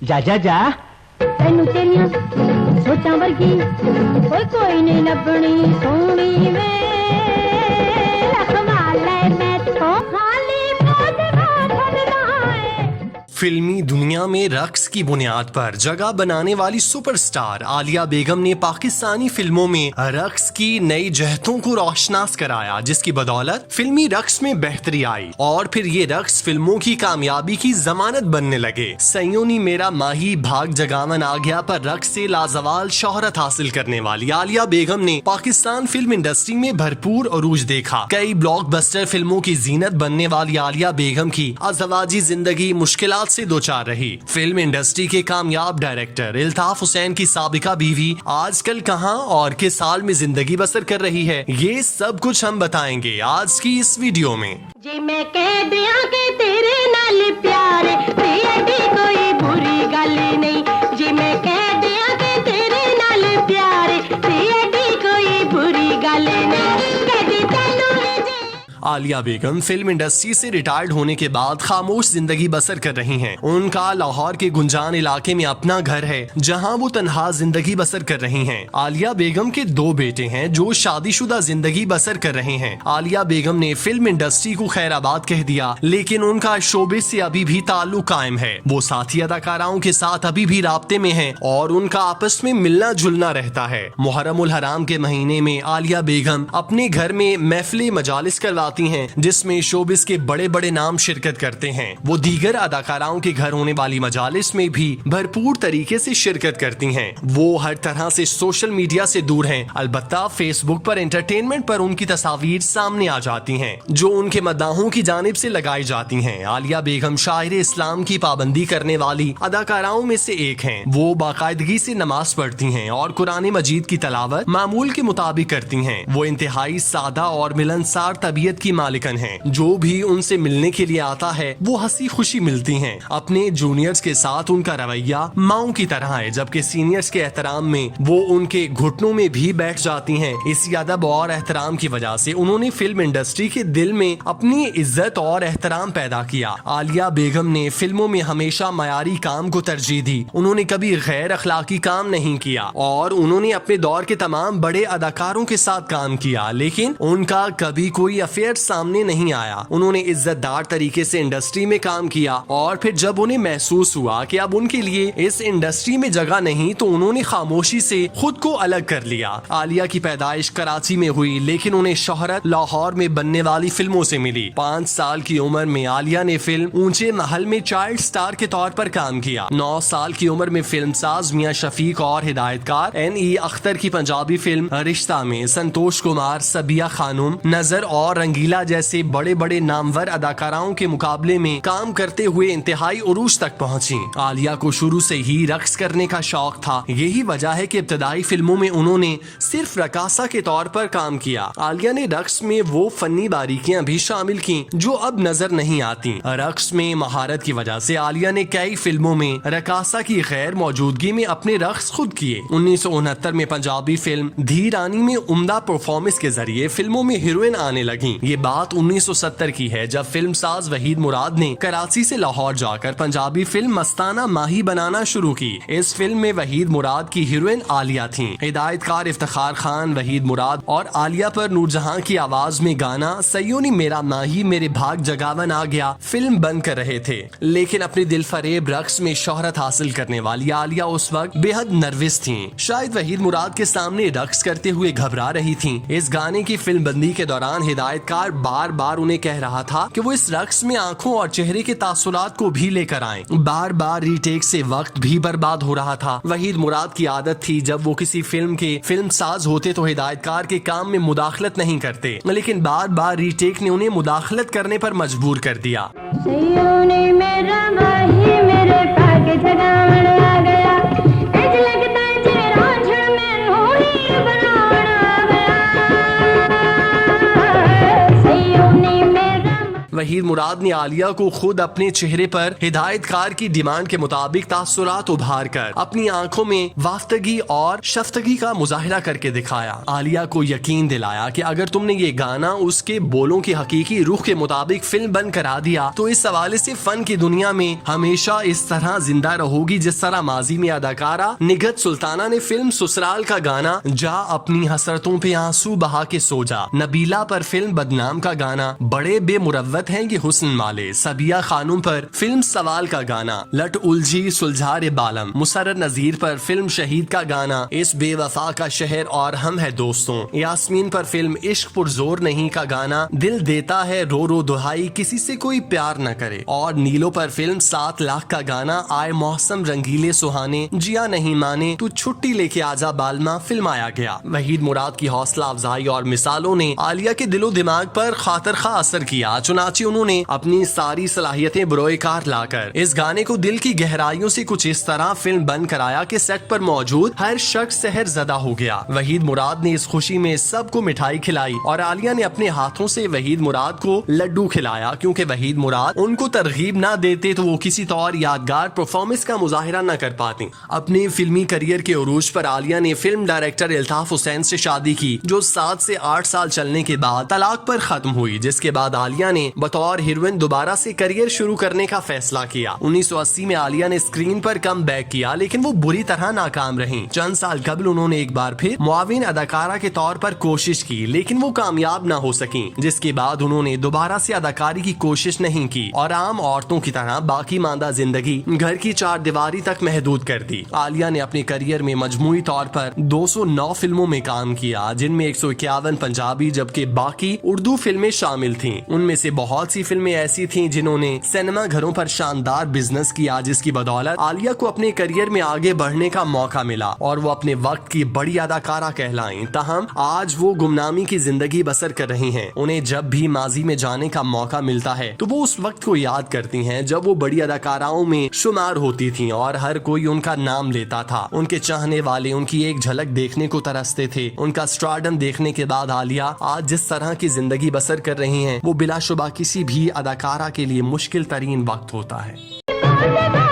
जा जा जा ਤੈਨੂੰ ਤੇਰੀਆਂ ਸੋਚਾਂ ਵਰਗੀ ਕੋਈ ਨਹੀਂ ਲੱਭਣੀ ਸੋਹਣੀ ਵੇ ਰਖਵਾਲੇ ਮੈਂ ਤੋਂ ਖਾਲੀ ਮੋਦਵਾ ਛੱਡਣਾ ਏ। फिल्मी दुनिया में रक्स की बुनियाद पर जगह बनाने वाली सुपरस्टार आलिया बेगम ने पाकिस्तानी फिल्मों में रक्स की नई जहतों को रोशनास कराया, जिसकी बदौलत फिल्मी रक्स में बेहतरी आई और फिर ये रक्स फिल्मों की कामयाबी की जमानत बनने लगे। सयोनी मेरा माही भाग जगावन आ गया पर रक्स से लाजवाल शोहरत हासिल करने वाली आलिया बेगम ने पाकिस्तान फिल्म इंडस्ट्री में भरपूर अरूज देखा। कई ब्लॉकबस्टर फिल्मों की जीनत बनने वाली आलिया बेगम की अज़वाजी जिंदगी मुश्किलात से दो चार रही। फिल्म इंडस्ट्री के कामयाब डायरेक्टर इल्ताफ हुसैन की साबिका बीवी आजकल कहां और किस साल में जिंदगी बसर कर रही है, ये सब कुछ हम बताएंगे आज की इस वीडियो में। जी मैं कह दिया कि तेरे नाल प्यार ते अड़ी कोई बुरी गल नहीं। जी मैं कह दिया कि तेरे नाल प्यार ते अड़ी कोई बुरी गल नहीं। कदी तैनू भी जी आलिया बेगम फिल्म इंडस्ट्री से रिटायर्ड होने के बाद खामोश जिंदगी बसर कर रही हैं। उनका लाहौर के गुंजान इलाके में अपना घर है जहां वो तन्हा जिंदगी बसर कर रही हैं। आलिया बेगम के दो बेटे हैं जो शादीशुदा जिंदगी बसर कर रहे हैं। आलिया बेगम ने फिल्म इंडस्ट्री को खैराबाद कह दिया, लेकिन उनका शोबिस से अभी भी ताल्लुक कायम है। वो साथी अदाकाराओं के साथ अभी भी राब्ते में हैं और उनका आपस में मिलना जुलना रहता है। मुहर्रमुल हराम के महीने में आलिया बेगम अपने घर में महफिल मजालिस करवाती हैं, जिसमें शोबिस के बड़े बड़े नाम शिरकत करते हैं। वो दीगर अदाकाराओं के घर होने वाली मजालिस में भी भरपूर तरीके से शिरकत करती हैं। वो हर तरह से सोशल मीडिया से दूर हैं, अलबत्ता फेसबुक पर एंटरटेनमेंट पर उनकी तस्वीर सामने आ जाती हैं, जो उनके मद्दाहों की जानिब से लगाई जाती हैं। आलिया बेगम शायर इस्लाम की पाबंदी करने वाली अदाकाराओं में से एक हैं। वो बाकायदगी से नमाज पढ़ती हैं और कुरान मजीद की तलावत मामूल के मुताबिक करती हैं। वो इंतहाई सादा और मिलनसार तबीयत की मालिकन हैं। जो भी उनसे मिलने के लिए आता है वो हंसी खुशी मिलती हैं। अपने जूनियर्स के साथ उनका रवैया माओ की तरह है, जबकि सीनियर्स के एहतराम में वो उनके घुटनों में भी बैठ जाती हैं। इस अदब और एहतराम की वजह से उन्होंने फिल्म इंडस्ट्री के दिल में अपनी इज्जत और एहतराम पैदा किया। आलिया बेगम ने फिल्मों में हमेशा मयारी काम को तरजीह दी। उन्होंने कभी गैर अखलाकी काम नहीं किया और उन्होंने अपने दौर के तमाम बड़े अदाकारों के साथ काम किया, लेकिन उनका कभी कोई अफेयर सामने नहीं आया। उन्होंने इज्जतदार तरीके से इंडस्ट्री में काम किया और फिर जब उन्हें महसूस हुआ कि अब उनके लिए इस इंडस्ट्री में जगह नहीं, तो उन्होंने खामोशी से खुद को अलग कर लिया। आलिया की पैदाइश कराची में हुई, लेकिन उन्हें शोहरत लाहौर में बनने वाली फिल्मों से मिली। 5 साल की उम्र में आलिया ने फिल्म ऊंचे महल में चाइल्ड स्टार के तौर पर काम किया। 9 साल की उम्र में फिल्मसाज मियां शफीक और हिदायतकार NE अख्तर की पंजाबी फिल्म रिश्ता में संतोष कुमार, सबिया खानुम, नजर और रंगीला जैसे बड़े बड़े नामवर अदाकाराओं के मुकाबले में काम करते हुए इंतहाई उरूज तक पहुंची। आलिया को शुरू से ही रक्स करने का शौक था। यही वजह है कि इब्तदाई फिल्मों में उन्होंने सिर्फ रकासा के तौर पर काम किया। आलिया ने रक्स में वो फनी बारीकियां भी शामिल की जो अब नजर नहीं आती। रक्स में महारत की वजह से आलिया ने कई फिल्मों में रकासा की गैर मौजूदगी में अपने रक्स खुद किए। 1969 में पंजाबी फिल्म धी रानी में उम्दा परफॉर्मेंस के जरिए फिल्मों में हीरोइन आने लगी। ये बात 1970 की है, जब फिल्मसाज वहीद मुराद ने कराची से लाहौर जाकर पंजाबी फिल्म मस्ताना माही बनाना शुरू की। इस फिल्म में वहीद मुराद की हीरोइन आलिया थीं। हिदायतकार इफ्तिखार खान, वहीद मुराद और आलिया पर नूरजहां की आवाज में गाना सयोनी मेरा माही मेरे भाग जगावन आ गया फिल्म बंद कर रहे थे, लेकिन अपनी दिल फरेब रक्स में शोहरत हासिल करने वाली आलिया उस वक्त बेहद नर्वस थीं। शायद वहीद मुराद के सामने रक्स करते हुए घबरा रही थीं। इस गाने की फिल्म बंदी के दौरान हिदायतकार बार बार उन्हें कह रहा था कि वो इस रक्स में आंखों और चेहरे के तासुरात को भी लेकर आएं। बार बार रीटेक से वक्त भी बर्बाद हो रहा था। वहीद मुराद की आदत थी जब वो किसी फिल्म के फिल्मसाज होते तो हिदायतकार के काम में मुदाखलत नहीं करते, लेकिन बार बार रीटेक ने उन्हें मुदाखलत करने पर मजबूर कर दिया। वहीद मुराद ने आलिया को खुद अपने चेहरे पर हिदायतकार की डिमांड के मुताबिक तासुरात उभार कर अपनी आंखों में वाफ्तगी और शफ्तगी का मुजाहिरा करके दिखाया। आलिया को यकीन दिलाया कि अगर तुमने ये गाना उसके बोलों की हकीकी रूह के मुताबिक फिल्म बन करा दिया तो इस हवाले से फन की दुनिया में हमेशा इस तरह जिंदा रहोगी जिस तरह माजी में अदाकारा निगहत सुल्ताना ने फिल्म ससुराल का गाना जा अपनी हसरतों पे आंसू बहा के सो जा, नबीला पर फिल्म बदनाम का गाना बड़े बेमुरव्वत हैं ये हुस्न वाले, सबिया खानूम पर फिल्म सवाल का गाना लट उलझी सुलझारे बालम, मुसर्रर नजीर पर फिल्म शहीद का गाना इस बेवफा का शहर और हम है दोस्तों, यास्मीन पर फिल्म इश्क पुरजोर नहीं का गाना दिल देता है रो रो दुहाई किसी से कोई प्यार न करे, और नीलो पर फिल्म 7 लाख का गाना आए मौसम रंगीले सुहाने जिया नहीं माने तू छुट्टी लेके आजा बालमा फिल्माया गया। वहीद मुराद की हौसला अफजाई और मिसालों ने आलिया के दिलो दिमाग पर खातर खा असर किया, चुनाचे उन्होंने अपनी सारी सलाहियतें बरोएकार लाकर इस गाने को दिल की गहराइयों से कुछ इस तरह फिल्म बन कराया कि सेट पर मौजूद हर शख्स सहर ज़दा हो गया। वहीद मुराद ने इस खुशी में सबको मिठाई खिलाई और आलिया ने अपने हाथों से वहीद मुराद को लड्डू खिलाया, क्योंकि वहीद मुराद उनको तरगीब ना देते तो वो किसी तौर यादगार परफॉर्मेंस का मुजाहिरा न कर पाती। अपने फिल्मी करियर के उरूज पर आलिया ने फिल्म डायरेक्टर इल्ताफ हुसैन से शादी की जो 7 से 8 साल चलने के बाद तलाक पर खत्म हुई, जिसके बाद आलिया ने बतौर हीरोइन दोबारा से करियर शुरू करने का फैसला किया। 1980 में आलिया ने स्क्रीन पर कम बैक किया लेकिन वो बुरी तरह नाकाम रहीं। चंद साल कबल उन्होंने एक बार फिर मुआविन अदाकारा के तौर पर कोशिश की लेकिन वो कामयाब न हो सकी, जिसके बाद उन्होंने दोबारा से अदाकारी की कोशिश नहीं की और आम औरतों की तरह बाकी मांदा जिंदगी घर की 4 दीवारी तक महदूद कर दी। आलिया ने अपने करियर में मजमूई तौर पर 209 फिल्मों में काम किया, जिनमें 151 पंजाबी जबकि बाकी उर्दू फिल्में शामिल थीं। उनमें से बहुत सी फिल्में ऐसी थीं जिन्होंने सिनेमा घरों पर शानदार बिजनेस किया, जिसकी बदौलत आलिया को अपने करियर में आगे बढ़ने का मौका मिला और वो अपने वक्त की बड़ी अदाकारा कहलाईं। ताहम आज वो गुमनामी की जिंदगी बसर कर रही हैं। उन्हें जब भी माजी में जाने का मौका मिलता है तो वो उस वक्त को याद करती हैं जब वो बड़ी अदाकाराओं में शुमार होती थीं और हर कोई उनका नाम लेता था। उनके चाहने वाले उनकी एक झलक देखने को तरसते थे। उनका स्टारडम देखने के बाद आलिया आज जिस तरह की जिंदगी बसर कर रही हैं वो बिलाशुबा किसी भी अदाकारा के लिए मुश्किल तरीन वक्त होता है।